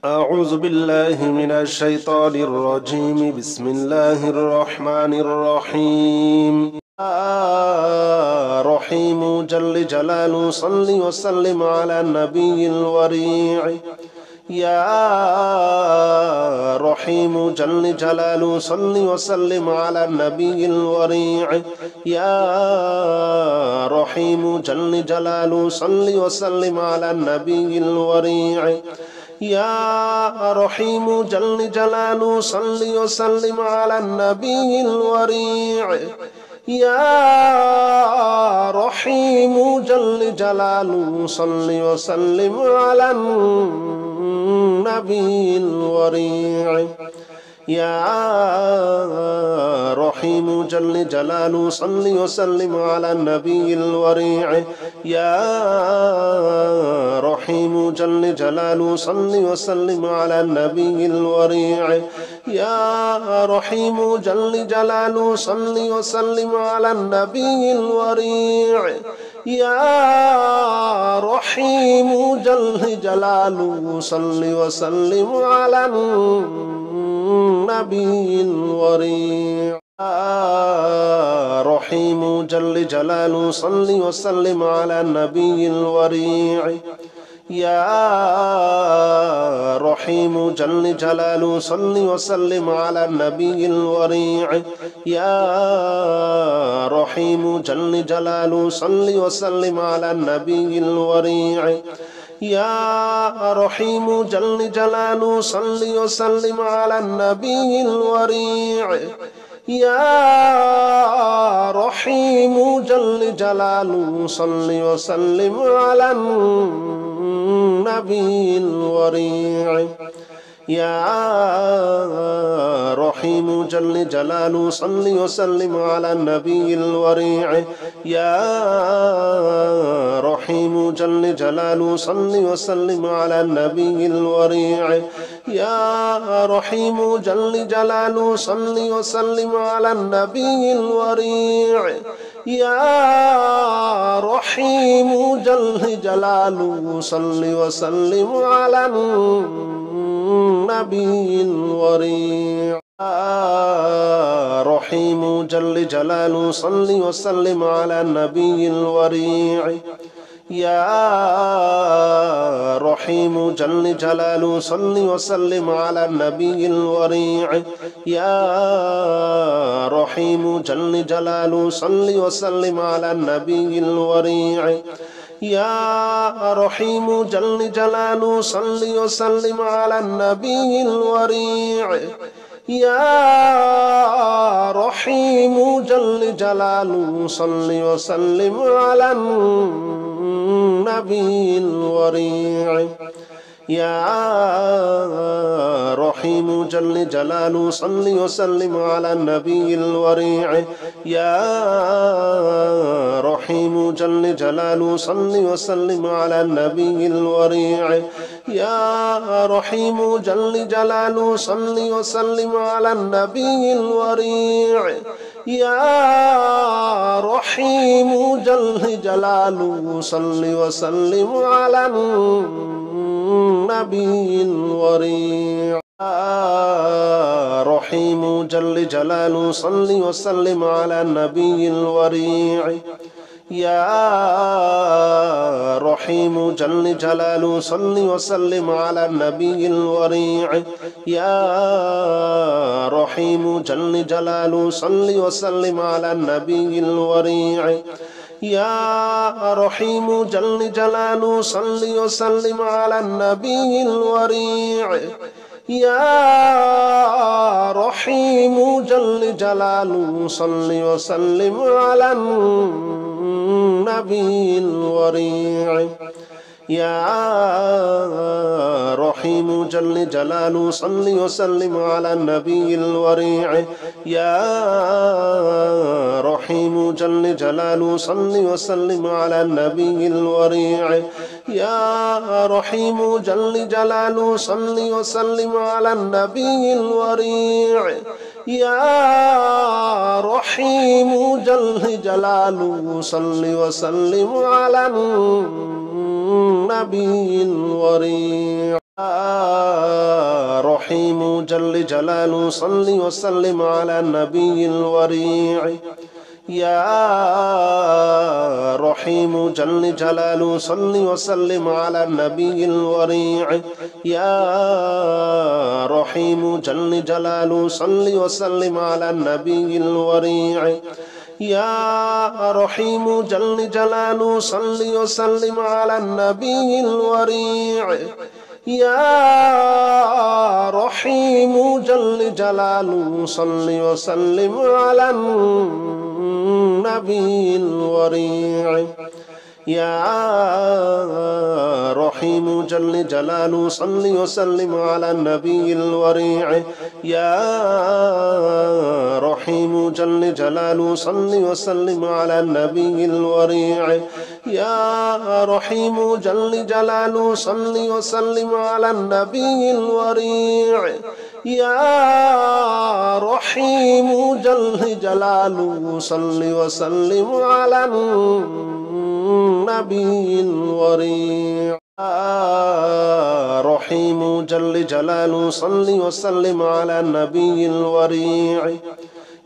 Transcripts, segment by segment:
أعوذ بالله من الشيطان الرجيم بسم الله الرحمن الرحيم رحيم جل جلاله صل وسلم على النبي الوريع يا رحيم جل جلاله صل وسلم على النبي الوريع يا رحيم جل جلاله صل وسلم على النبي الوريع يا رحيم جل جلاله صل وسلم على النبي الوريع يا رحيم جل جلاله صل وسلم على النبي الوريع يا رحيم جل جلاله صل وسلم على النبي الوريع يا رحيم جل جلاله صل وسلم على النبي الوريع يا رحيم جل جلاله صل وسلم على النبي الوريع يا رحيم جل جلاله صل وسلم على النبي الوريع رحيم جل جلاله صل وسلم على النبي الوريع يا رحيم جل جلاله صل وسلم على النبي الوريع يا رحيم جل جلاله صل وسلم على النبي الوريع يا رحيم جل جلاله صل وسلم على النبي الوريع يا رحيم جل جلاله صل وسلم على النبي الوريع يا رحيم جل جلاله صل وسلم على النبي الوريع يا رحيم جل جلاله صل وسلم على النبي الوريع يا رحيم جل جلاله صل وسلم على النبي الوريع يا رحيم جل جلاله صل وسلم على النبي الوريع رحيم جل جلاله صل وسلم على النبي الوريع يا رحيم جل جلاله صل وسلم على النبي الوريع يا رحيم جل جلاله صل وسلم على النبي الوريع يا رحيم جل جلاله صل وسلم على النبي الوريع يا رحيم جل جلاله صل وسلم على النبي الوريع يا رحيم جل جلاله صل وسلم على النبي الوريع يا رحيم جل جلاله صل وسلم على النبي الوريع يا رحيم جل جلاله صل وسلم على النبي الوريع يا رحيم جل جلاله صل وسلم على النبي الوريع رحيم جل جلاله صل وسلم على النبي الوريع يا رحيم جل جلاله صل وسلم على النبي الوريع يا رحيم جل جلاله صل وسلم على النبي الوريع يا رحيم جل جلاله صل وسلم على النبي الوريع يا رحيم جل جلاله صل وسلم على النبي الوريع يا رحيم جل جلاله صل وسلم على النبي الوريع يا رحيم جل جلاله صل وسلم على النبي الوريع يا رحيم جل جلاله صل وسلم على النبي الوريع يا رحيم جل جلاله صل وسلم على النبي الوريع رحيم جل جلاله صل وسلم على النبي الوريع يا رحيم جل جلاله صل وسلم على النبي الوريع يا رحيم جل جلاله صل وسلم على النبي الوريع يا رحيم جل جلاله صل وسلم على النبي الوريع يا رحيم جل جلاله صل وسلم على النبي الوريع يا رحيم جل جلاله صل وسلم على النبي الوريع يا رحيم جل جلاله صل وسلم على النبي الوريع يا رحيم جل جلاله صل وسلم على النبي الوريع يا رحيم جل جلاله صل وسلم على النبي الوريع رحيم جل جلاله صل وسلم على النبي الوريع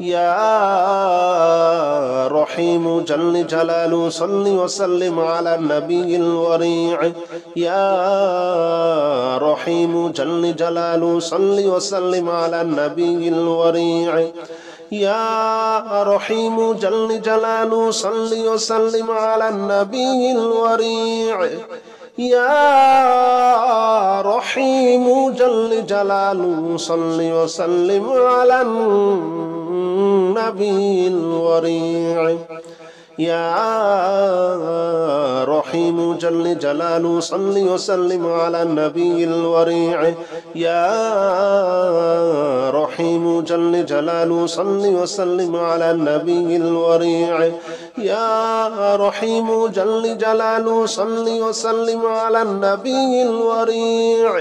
يا رحيم جل جلاله صل وسلم على النبي الوريع يا رحيم جل جلاله صل وسلم على النبي الوريع يا رحيم جل جلاله صل وسلم على النبي الوريع يا رحيم جل جلاله صل وسلم على النبي الوريع يا رحيم جل جلاله صل وسلم على النبي الوريع يا رحيم جل جلاله صل وسلم على النبي الوريع يا رحيم جل جلاله صل وسلم على النبي الوريع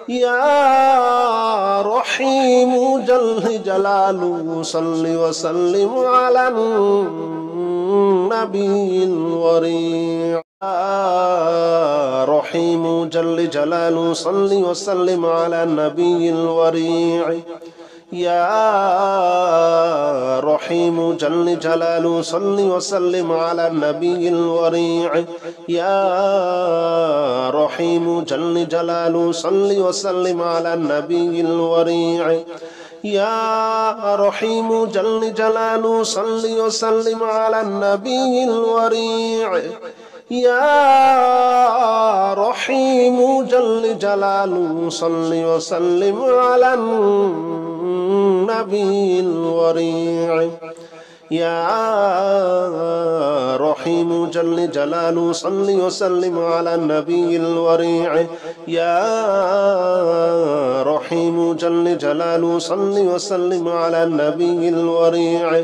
يا رحيم جل جلاله صل وسلم على النبي الوريع رحيم جل جلاله صل وسلم على النبي الوريع يا رحيم جل جلاله صل وسلم على النبي الوريع يا رحيم جل جلاله صل وسلم على النبي الوريع يا رحيم جل جلاله صل وسلم على النبي الوريع يا رحيم جل جلاله صل وسلم على النبي الوريع يا رحيم جل جلاله صل وسلم على النبي الوريع يا رحيم جل جلاله صل وسلم على النبي الوريع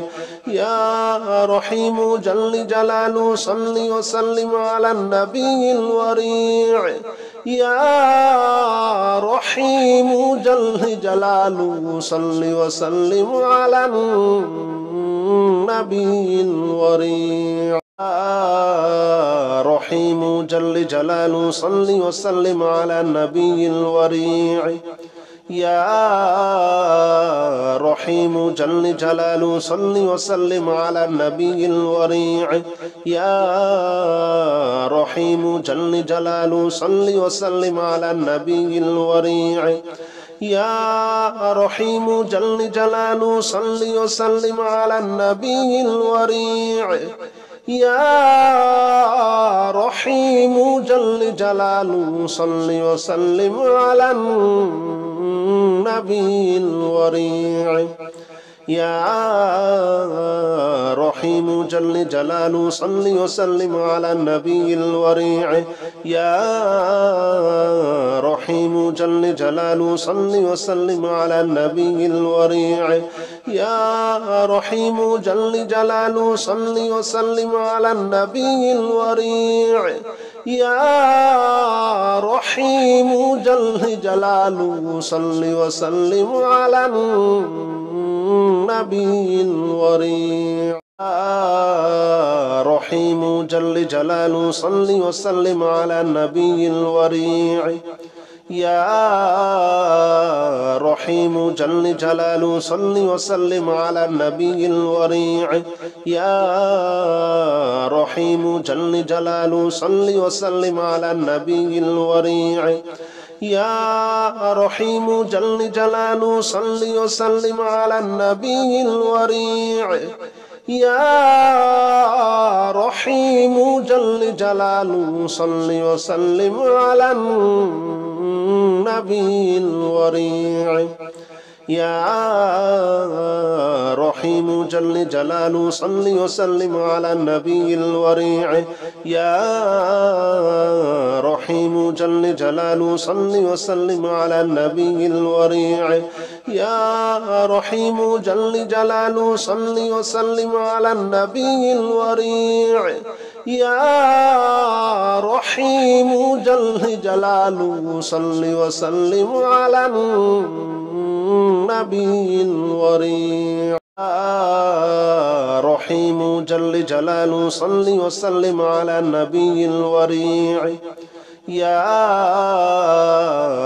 يا رحيم جل جلاله صل وسلم على النبي الوريع يا رحيم جل جلاله صل وسلم على النبي الوريع رحيم جل جلاله صل وسلم على النبي الوريع يا رحيم جل جلاله صل وسلم على النبي الوريع يا رحيم جل جلاله صل وسلم على النبي الوريع يا رحيم جل جلاله صل وسلم على النبي الوريع يا رحيم جل جلاله صل وسلم على النبي الوريع يا رحيم جل جلاله صل وسلم على النبي الوريع يا رحيم جل جلاله صل وسلم على النبي الوريع يا رحيم جل جلاله صل وسلم على النبي الوريع يا رحيم جل جلاله صل وسلم على النبي الوريع رحيم جل جلاله صل وسلم على النبي الوريع يا رحيم جل جلاله صل وسلم على النبي الوريع يا رحيم جل جلاله صل وسلم على النبي الوريع يا رحيم جل جلاله صل وسلم على النبي الوريع يا رحيم جل جلاله صل وسلم على النبي الوريع يا رحيم جل جلاله صل وسلم على النبي الوريع يا رحيم جل جلاله صل وسلم على النبي الوريع يا رحيم جل جلاله صل وسلم على النبي الوريع يا رحيم جل جلاله صل وسلم على النبي الوريع يا رحيم جل جلاله صل وسلم على النبي الوريع يا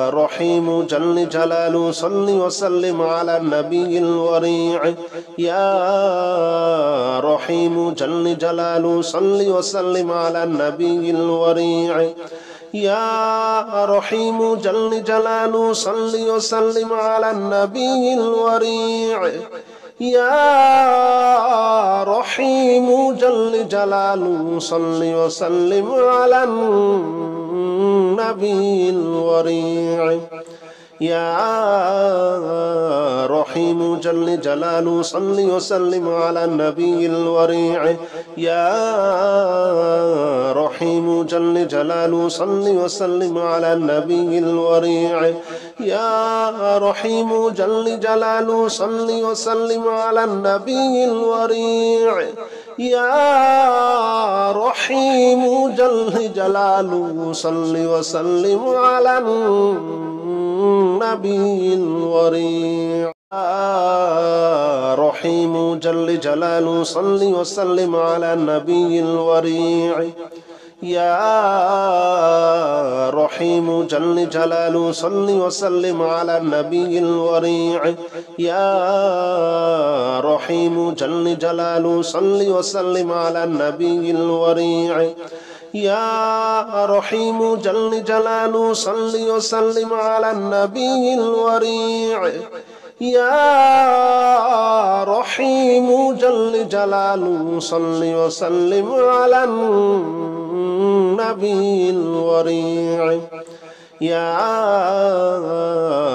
رحيم جل جلاله صل وسلم على النبي الوريع يا رحيم جل جلاله صل وسلم على النبي الوريع يا رحيم جل جلاله صل وسلم على النبي الوريع يا رحيم جل جلاله صل وسلم على النبي الوريع يا رحيم جل جلاله صل وسلم على النبي الوريع يا رحيم جل جلاله صل وسلم على النبي الوريع يا رحيم جل جلاله صل وسلم على النبي الوريع يا رحيم جل جلاله صل وسلم على النبي الوريع يا رحيم جل جلاله صل وسلم على النبي الوريع يا رحيم جل جلاله صل وسلم على النبي الوريع يا رحيم جل جلاله صل وسلم على النبي الوريع يا رحيم جل جلاله صل وسلم على النبي الوريع يا رحيم جل جلاله صل وسلم على النبي الوريع يا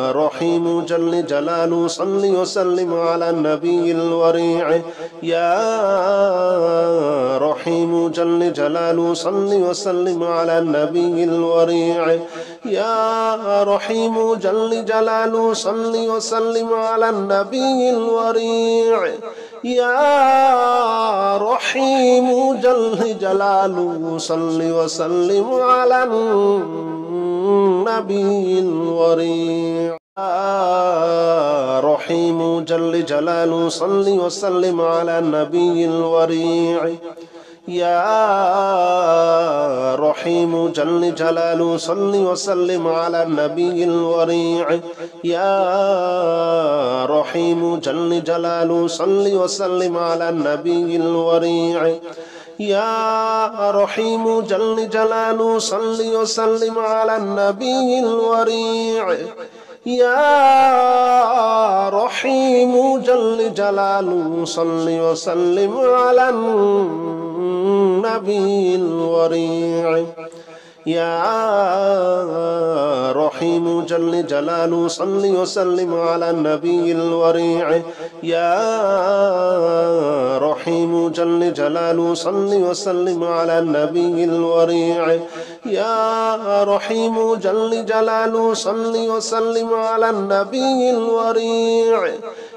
رحيم جل جلاله صل وسلم على النبي الوريع يا رحيم جل جلاله صل وسلم على النبي الوريع يا رحيم جل جلاله صل وسلم على النبي الوريع يا رحيم جل جلاله صل وسلم على النبي الوريع يا رحيم جل جلاله صل وسلم على النبي الوريع يا رحيم جل جلاله صل وسلم على النبي الوريع يا رحيم جل جلاله صل وسلم على النبي الوريع يا رحيم جل جلاله صل وسلم على النبي الوريع يا رحيم جل جلاله صل وسلم على النبي الوريع يا رحيم جل جلاله صل وسلم على النبي الوريع يا رحيم جل جلاله صل وسلم على النبي الوريع يا رحيم جل جلاله صل وسلم على النبي الوريع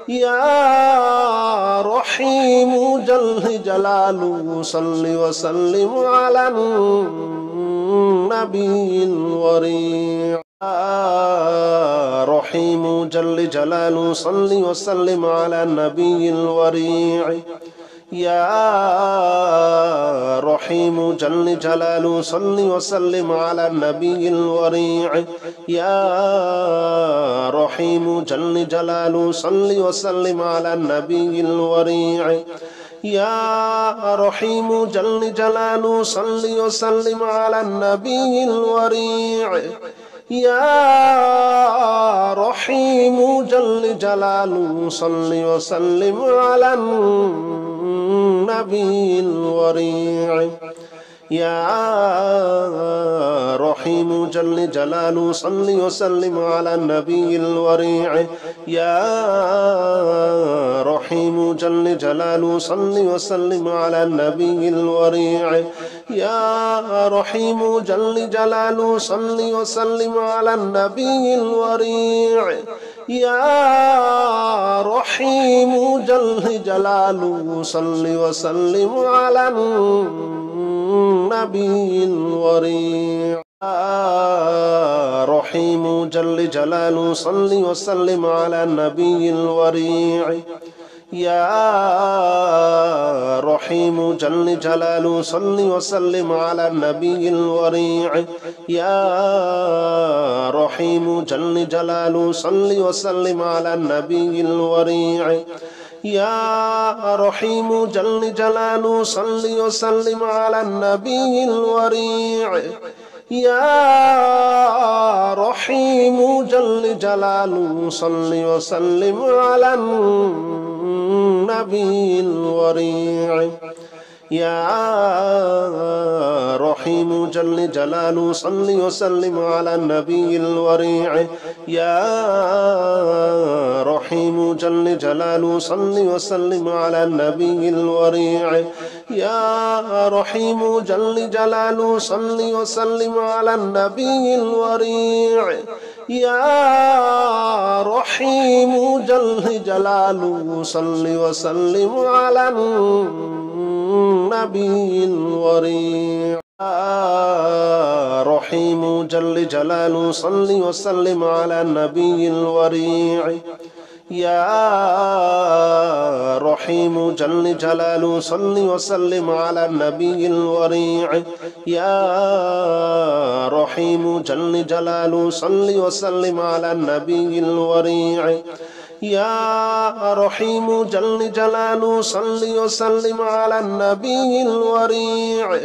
يا رحيم جل جلاله صل وسلم على النبي الوريع يا رحيم جل جلاله صل وسلم على النبي الوريع يا رحيم جل جلاله صل وسلم على النبي الوريع يا رحيم جل جلاله صل وسلم على النبي الوريع يا رحيم جل جلاله صل وسلم على النبي الوريع يا رحيم جل جلاله صل وسلم على النبي الوريع يا رحيم جل جلاله صل وسلم على النبي الوريع يا رحيم جل جلاله صل وسلم على النبي الوريع يا رحيم جل جلاله صل وسلم على النبي الوريع يا رحيم جل جلاله صل وسلم على النبي الوريع يا رحيم جل جلاله صل وسلم على النبي الوريع يا رحيم جل جلاله صل وسلم على النبي الوريع يا رحيم جل جلاله صل وسلم على النبي الوريع يا رحيم جل جلاله صل وسلم على النبي الوريع يا رحيم جل جلاله صل وسلم على النبي الوريع يا رحيم جل جلاله صل وسلم على النبي الوريع يا رحيم جل جلاله صل وسلم على النبي الوريع يا رحيم جل جلاله صل وسلم على النبي الوريع يا رحيم جل جلاله صل وسلم على النبي الوريع يا رحيم جل جلاله صل وسلم على النبي الوريع يا رحيم جل جلاله صل وسلم على النبي الوريع يا رحيم جل جلاله صل وسلم على النبي الوريع يا رحيم جل جلاله صل وسلم على النبي الوريع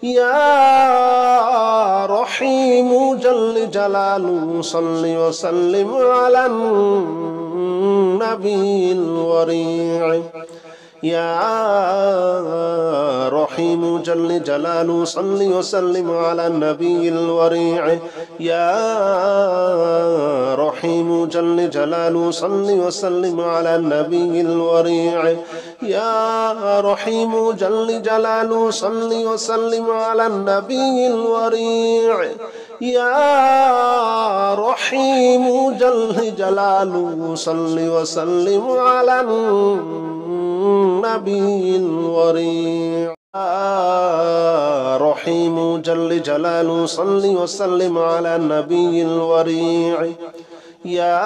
يا رحيم جل جلاله صل وسلم على النبي الوريع يا رحيم جل جلاله صل وسلم على النبي الوريع يا رحيم جل جلاله صل وسلم على النبي الوريع يا رحيم جل جلاله صل وسلم على النبي الوريع يا رحيم جل جلاله صل وسلم على النبي الوريع يا رحيم جل جلاله صل وسلم على النبي الوريع يا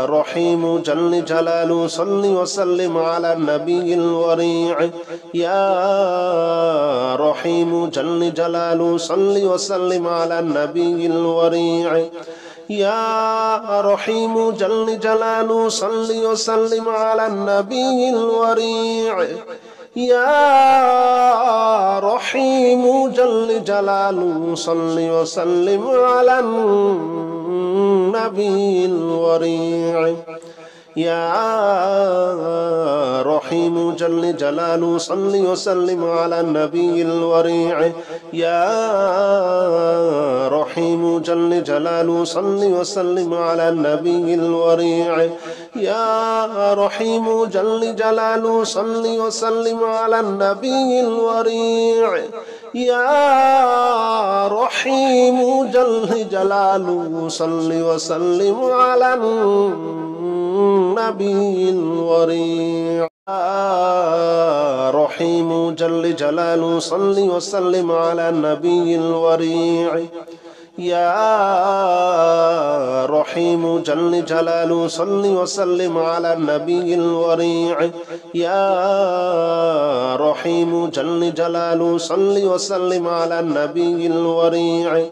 رحيم جل جلاله صل وسلم على النبي الوريع يا رحيم جل جلاله صل وسلم على النبي الوريع يا رحيم جل جلاله صل وسلم على النبي الوريع يا رحيم جل جلاله صل وسلم على النبي الوريع يا رحيم جل جلاله صل وسلم على النبي الوريع يا رحيم جل جلاله صل وسلم على النبي الوريع يا رحيم جل جلاله صل وسلم على النبي الوريع يا رحيم جل جلاله صل وسلم على النبي الوريع يا رحيم جل جلاله صل وسلم على النبي الوريع يا رحيم جل جلاله صل وسلم على النبي الوريع يا رحيم جل جلاله صل وسلم على النبي الوريع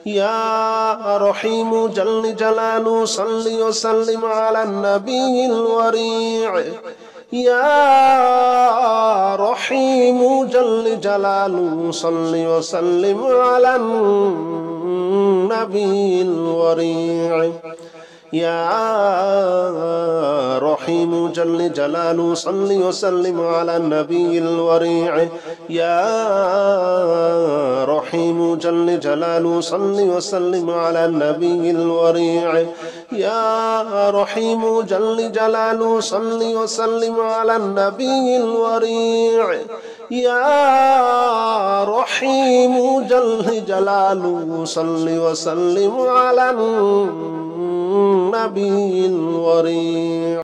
يا رحيم جل جلاله صل وسلم على النبي الوريع يا رحيم جل جلاله صل وسلم على النبي الوريع يا رحيم جل جلاله صل وسلم على النبي الوريع يا رحيم جل جلاله صل وسلم على النبي الوريع يا رحيم جل جلاله صل وسلم على النبي الوريع يا رحيم جل جلاله صل وسلم على النبي الوريع